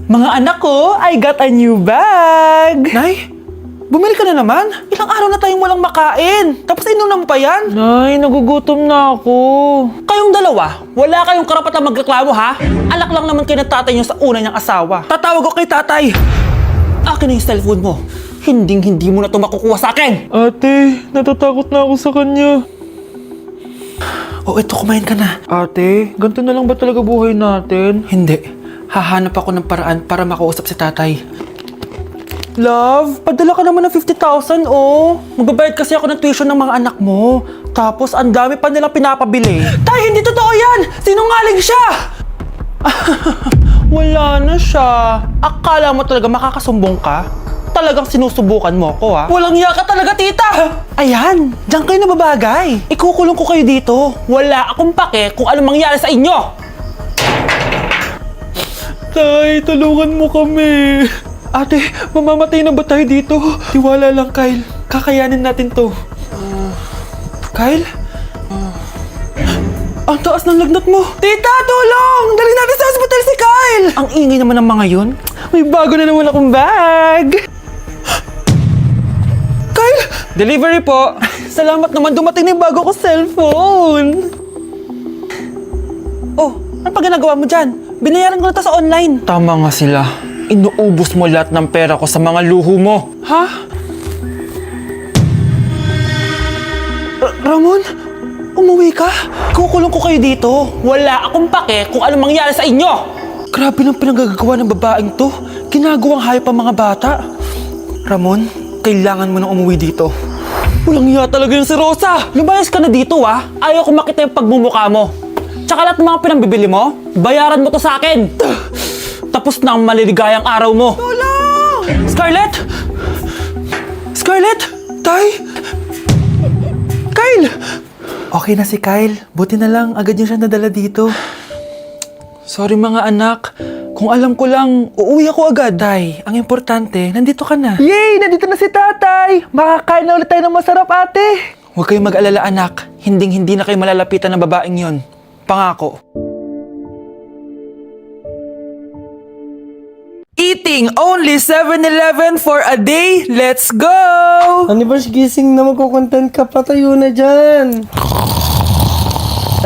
Mga anak ko, I got a new bag! Nay, bumili ka na naman? Ilang araw na tayong walang makain. Tapos inunan mo pa yan? Nay, nagugutom na ako. Kayong dalawa, wala kayong karapatang magreklamo ha? Alak lang naman kayo ng tatay niyo sa una niyang asawa. Tatawag ko kay tatay. Akin na yung cellphone mo. Hindi mo na ito makukuha sa akin. Ate, natatakot na ako sa kanya. O eto, kumain ka na. Ate, ganito na lang ba talaga buhay natin? Hindi. Hahanap ako ng paraan para makausap si tatay. Love, padala ka naman ng 50,000, oh. Magbabayad kasi ako ng tuition ng mga anak mo. Tapos, ang dami pa nilang pinapabili. Tay, hindi totoo yan! Sinungaling siya! Wala na siya. Akala mo talaga makakasumbong ka? Talagang sinusubukan mo ko, ha? Walang iya ka talaga, tita! Ayan, diyan kayo nababagay. Ikukulong ko kayo dito. Wala akong pake kung anong mangyari sa inyo. Tay, tulungan mo kami. Ate, mamamatay na ba tayo dito? Tiwala lang, Kyle. Kakayanin natin to. Kyle? Ang taas ng lagnat mo! Tita, tulong! Dali natin sa hospital si Kyle! Ang ingay naman ng mga yun. May bago na naman akong bag! Kyle! Delivery po! Salamat naman, dumating na yung bago ko cellphone! Oh, ano pa ginagawa mo dyan? Binayaran ko na to sa online. Tama nga sila. Inuubos mo lahat ng pera ko sa mga luho mo. Ha? Ramon? Umuwi ka? Kukulong ko kayo dito. Wala akong pake kung anong mangyari sa inyo. Grabe ng pinagagawa ng babaeng to. Ginagawang hayop ang mga bata. Ramon, kailangan mo nang umuwi dito. Walang iya talaga yung si Rosa. Lumayas ka na dito, ha? Ayaw ko makita yung pagmumukha mo. Tsaka lahat ng mga pinambibili mo, bayaran mo to sa akin. Tapos na ang maliligayang araw mo. Tulong! Scarlett! Scarlett! Tay! Kyle! Okay na si Kyle. Buti na lang, agad niya siya nadala dito. Sorry mga anak. Kung alam ko lang, uuwi ako agad. Tay, ang importante, nandito ka na. Yay! Nandito na si tatay! Makakain na ulit tayo ng masarap, ate! Huwag kayong mag-alala, anak. Hindi na kayo malalapitan ng babaeng yon. Pangako. Eating only 7-Eleven for a day. Let's go! Ano ba gising na magkukontent ka? Patayo na dyan.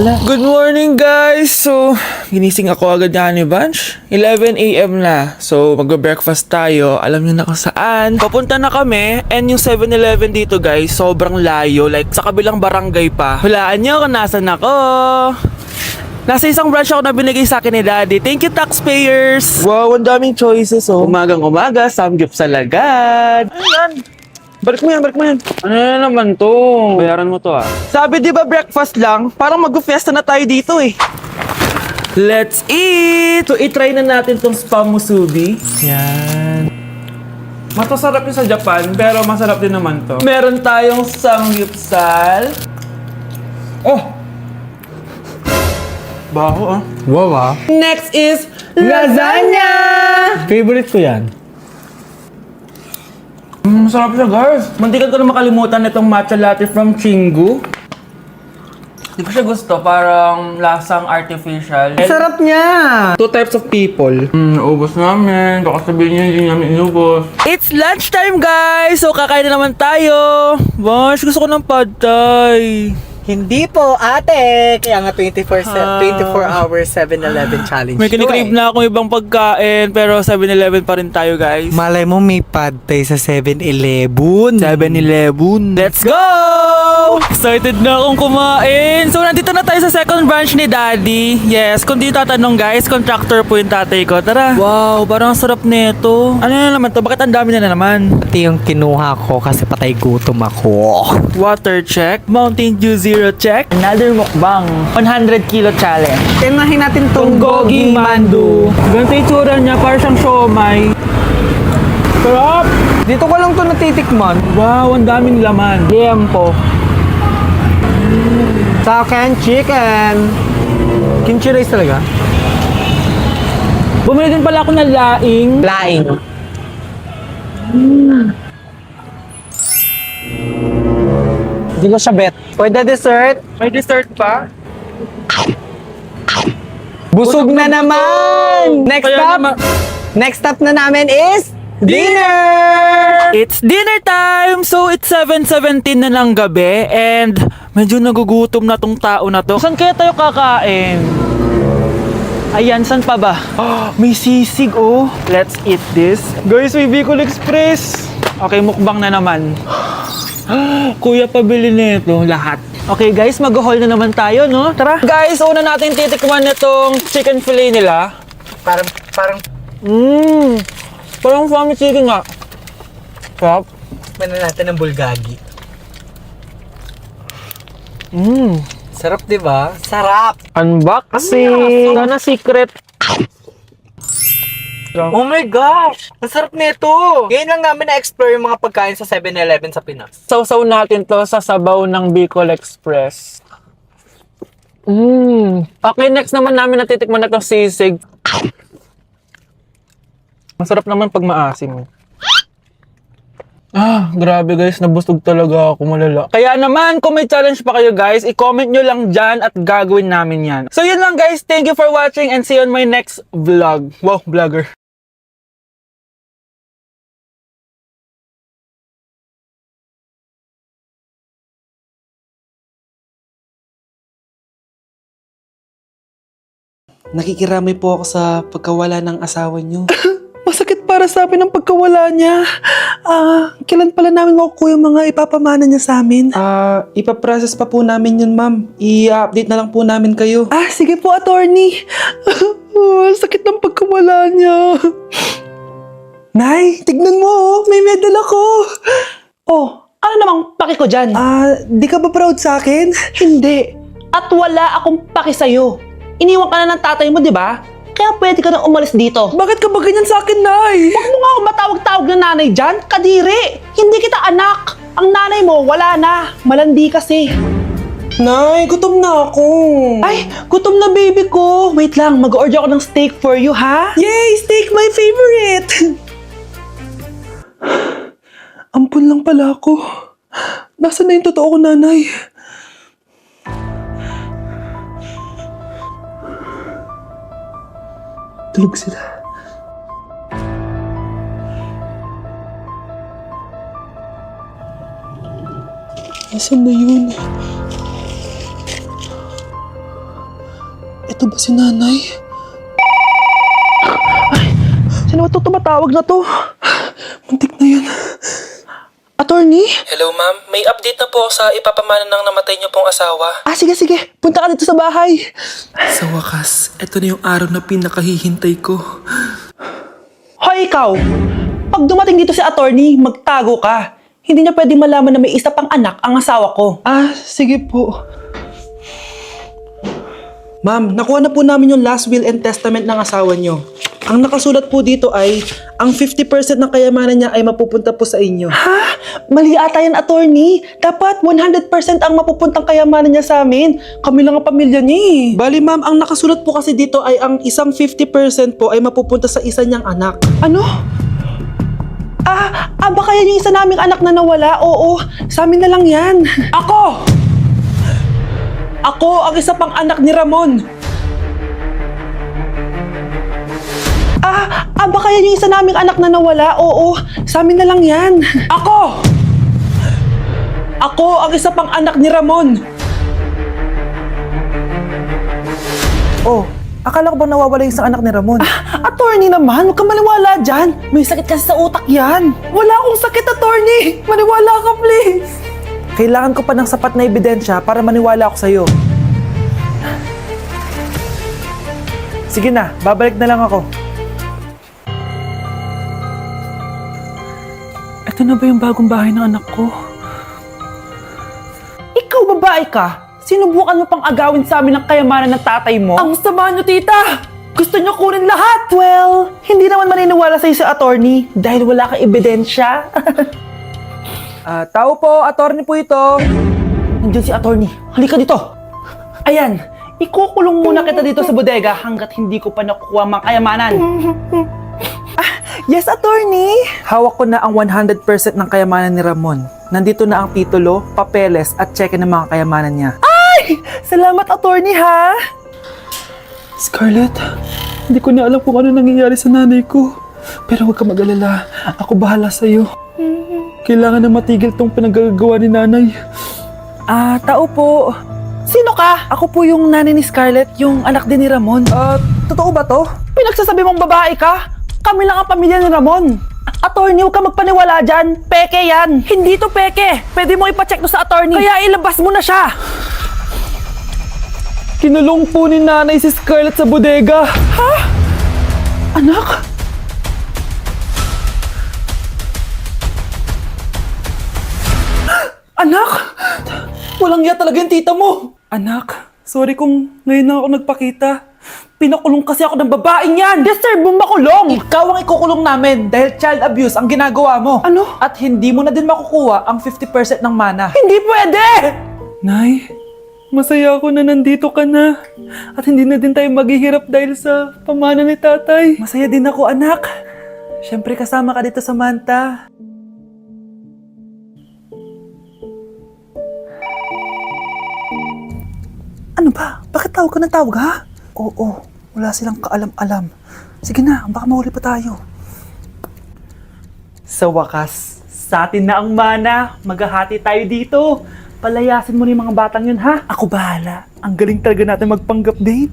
Ala. Good morning, guys! So, ginising ako agad ni Bunch. 11 a.m. na. So, magbe-breakfast tayo. Alam niyo na kung saan. Papunta na kami. And yung 7-Eleven dito, guys, sobrang layo. Like, sa kabilang barangay pa. Hulaan niyo kung nasan ako. Nasa isang branch ako na binigay sa akin ni Daddy. Thank you, taxpayers! Wow, ang daming choices, oh. Umagang-umaga, samgyupsal agad. Ano yan? Balik mo yan. Ano na naman to? Bayaran mo to, ah. Sabi di ba breakfast lang? Parang mag-fiesta na tayo dito, eh. Let's eat! So, itry na natin tong spam musubi. Yan. Mas masarap yung sa Japan, pero masarap din naman to. Meron tayong samgyupsal. Oh! Baho, ah. Wow, ah. Next is lasagna! Favorite ko yan. Masarap siya, guys. Mantikan ko na makalimutan itong matcha latte from Chingu. Di ko siya gusto. Parang lasang artificial. Sarap niya! Two types of people. Naubos namin. Baka sabihin niyo hindi namin inubos. It's lunchtime, guys! So, kakain na naman tayo. Bosh, gusto ko ng pad thai. Hindi po, ate! Kaya nga 24 hours 7-Eleven challenge. May kinikrave na akong ibang pagkain, pero 7-Eleven pa rin tayo, guys. Malay mo may pad thai sa 7-Eleven. 7-Eleven. Let's go! Excited na akong kumain. So, nandito na tayo sa second branch ni Daddy. Yes, kung di tatanong guys, contractor po yung tatay ko. Tara. Wow, parang sarap nito. Ano na naman to? Bakit ang dami na naman? Ito yung kinuha ko kasi patay gutom ako. Water check. Mountain Dew Zero check. Another mukbang. 100 kilo challenge. Tinahin natin tong Gogi Mandu. Ganito yung tsura niya, parang siyang siomay. Sarap! Dito ko lang to natitikman. Wow, ang daming laman. Liempo. Sa akin, chicken. Kimchi rice talaga? Bumili din pala ako ng laing. Laing. Hindi ko siya bet. Pwede dessert? May dessert pa? Busog na naman! Next Kaya up! naman, Next stop na namin is dinner! It's dinner time! So, it's 7:17 na ng gabi and medyo nagugutom na tong tao na to. Saan kaya tayo kakain? Ayan, saan pa ba? May sisig, oh. Let's eat this. Guys, may Bicol Express. Okay, mukbang na naman. Kuya, pabili nito lahat. Okay guys, mag-haul na naman tayo, no? Tara. Guys, una natin titikman itong chicken fillet nila. Parang Parang family chicken nga. Sarap. Tikman na natin ng bulgagi. Sarap, di ba? Sarap! Unboxing! Sana secret. Oh my gosh! Ang sarap nito! Ngayon lang namin na-explore yung mga pagkain sa 7-Eleven sa Pinas. Sausaw natin to sa sabaw ng Bicol Express. Okay, next naman namin natitikman na itong sisig. Masarap naman pag maasim. Grabe guys, nabusog talaga ako, malala. Kaya naman, kung may challenge pa kayo guys, i-comment nyo lang dyan at gagawin namin yan. So yun lang guys, thank you for watching and see you on my next vlog. Wow, vlogger. Nakikiramay po ako sa pagkawala ng asawa niyo. Masakit para sa amin ang pagkawala niya. Kailan pala namin makukuha yung mga ipapamana niya sa amin? Ipaprocess pa po namin yun, ma'am. I-update na lang po namin kayo. Sige po, attorney. Sakit ng pagkawala niya. Nay, tignan mo, may medal ako. Oh, ano namang paki ko dyan? Di ka ba proud sa akin? Hindi. At wala akong paki sa'yo. Iniwan ka na ng tatay mo, di ba? Kaya pwede ka na umalis dito. Bakit ka ba ganyan sa akin, Nay? Huwag mo nga ako matawag-tawag na nanay dyan. Kadiri! Hindi kita anak. Ang nanay mo, wala na. Malandi kasi. Nay, gutom na ako. Ay, gutom na baby ko. Wait lang, mag-order ako ng steak for you, ha? Yay! Steak, my favorite! Ampun lang pala ako. Nasaan na yung totoo ko, nanay? Tulog sila. Nasaan na yun? Ito ba si nanay? Ay, sino ba ito tumatawag na to? Muntik na yun. Attorney? Hello, ma'am. May update na po sa ipapamana ng namatay niyo pong asawa. Sige. Punta ka dito sa bahay. Sa wakas, ito na yung araw na pinakahihintay ko. Hoy, ikaw! Pag dumating dito si attorney, magtago ka. Hindi niya pwedeng malaman na may isa pang anak ang asawa ko. Sige po. Ma'am, nakuha na po namin yung last will and testament ng asawa niyo. Ang nakasulat po dito ay, ang 50% ng kayamanan niya ay mapupunta po sa inyo. Ha? Mali ata yan, attorney. Dapat 100% ang mapupuntang kayamanan niya sa amin. Kami lang ang pamilya niya eh. Bali ma'am, ang nakasulat po kasi dito ay ang isang 50% po ay mapupunta sa isa niyang anak. Ano? Baka yan yung isa naming anak na nawala? Oo, sa amin na lang yan. Ako ang isa pang anak ni Ramon. Baka yan yung isa naming anak na nawala? Oo, sa amin na lang yan. Ako ang isa pang anak ni Ramon. Oh, akala ko ba nawawala yung isang anak ni Ramon? Attorney naman, huwag ka maniwala dyan. May sakit kasi sa utak yan. Wala akong sakit, attorney. Maniwala ka, please. Kailangan ko pa ng sapat na ebidensya para maniwala ako sa'yo. Sige na, babalik na lang ako. Ito na ba yung bagong bahay ng anak ko? Ikaw, babae ka? Sinubukan mo pang agawin sa amin ang kayamanan ng tatay mo? Ang sama nyo, tita! Gusto nyo kunin lahat! Well, hindi naman maniniwala sa'yo si attorney dahil wala kang ebidensya. Tao po, attorney po ito. Nandiyan si attorney. Halika dito. Ayan, ikukulong muna kita dito sa bodega hanggat hindi ko pa nakukuha mga kayamanan. Yes, attorney. Hawak ko na ang 100% ng kayamanan ni Ramon. Nandito na ang titulo, papeles at cheque ng mga kayamanan niya. Ay! Salamat, attorney, ha? Scarlett, hindi ko na alam kung ano nangyayari sa nanay ko. Pero huwag ka mag-alala. Ako bahala sa'yo. Kailangan na matigil tong pinagagawa ni nanay. Tao po. Sino ka? Ako po yung nanay ni Scarlett, yung anak din ni Ramon. Totoo ba to? Pinagsasabi mong babae ka? Kami lang ang pamilya ni Ramon. Attorney, huwag ka magpaniwala dyan. Peke yan. Hindi to peke. Pwede mo ipacheck to sa attorney. Kaya ilabas mo na siya. Kinulong po ni nanay si Scarlett sa bodega. Ha? Anak? Anak? Walang iya talaga yung tita mo. Anak, sorry kung ngayon na ako nagpakita. Pinakulong kasi ako ng babaeng yan! Deserve mo makulong! Ikaw ang ikukulong namin dahil child abuse ang ginagawa mo. Ano? At hindi mo na din makukuha ang 50% ng mana. Hindi pwede! Nay, masaya ako na nandito ka na. At hindi na din tayo maghihirap dahil sa pamana ni tatay. Masaya din ako, anak. Siyempre kasama ka dito sa Manta. Ano ba? Bakit tawag ka ng tawag, ha? Oo, wala silang kaalam-alam. Sige na, baka mahuli pa tayo. Sa wakas, sa atin na ang mana. Maghahati tayo dito. Palayasin mo na yung mga batang yun, ha? Ako bahala. Ang galing talaga natin magpanggap, babe.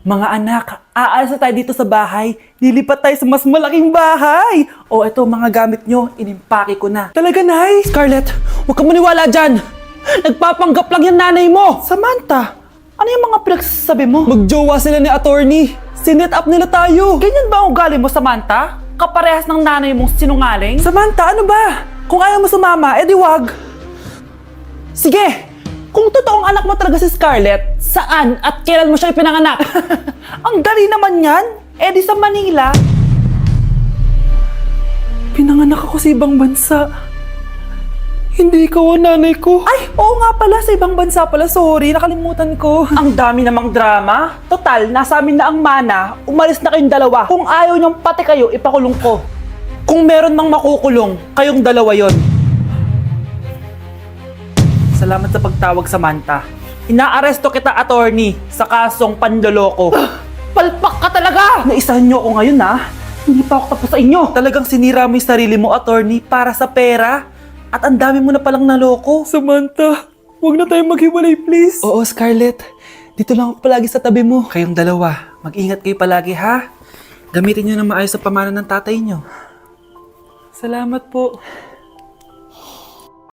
Mga anak, aalis na tayo dito sa bahay. Lilipat tayo sa mas malaking bahay. O eto, mga gamit nyo, inimpake ko na. Talaga, Nay? Scarlett, huwag ka maniwala dyan. Nagpapanggap lang yung nanay mo. Samantha, ano yung mga pinagsasabi mo? Magjowa sila ni attorney. Sinet up nila tayo. Ganyan ba ang ugali mo, Samantha? Kaparehas ng nanay mong sinungaling? Samantha, ano ba? Kung ayaw mo sumama, edi wag. Sige, kung totoong anak mo talaga si Scarlett, saan at kailan mo siya ipinanganak? Ang dali naman yan. Edi sa Manila. Pinanganak ako sa ibang bansa. Hindi ikaw ang nanay ko. Ay, oo nga pala, sa ibang bansa pala. Sorry, nakalimutan ko. Ang dami namang drama. Total, nasa amin na ang mana. Umalis na kayong dalawa. Kung ayaw niyong pati kayo, ipakulong ko. Kung meron mang makukulong, kayong dalawa yon. Salamat sa pagtawag, Samantha. Inaaresto kita, attorney, sa kasong panloloko. Palpak ka talaga! Naisahan niyo ako ngayon, ha? Hindi pa ako tapos sa inyo. Talagang sinira mo yung sarili mo, attorney, para sa pera. At ang dami mo na palang naloko. Samantha, huwag na tayong maghiwalay, please. Oo, Scarlett. Dito lang ako palagi sa tabi mo. Kayong dalawa, mag-ingat kayo palagi, ha? Gamitin niyo na maayos sa pamana ng tatay niyo. Salamat po.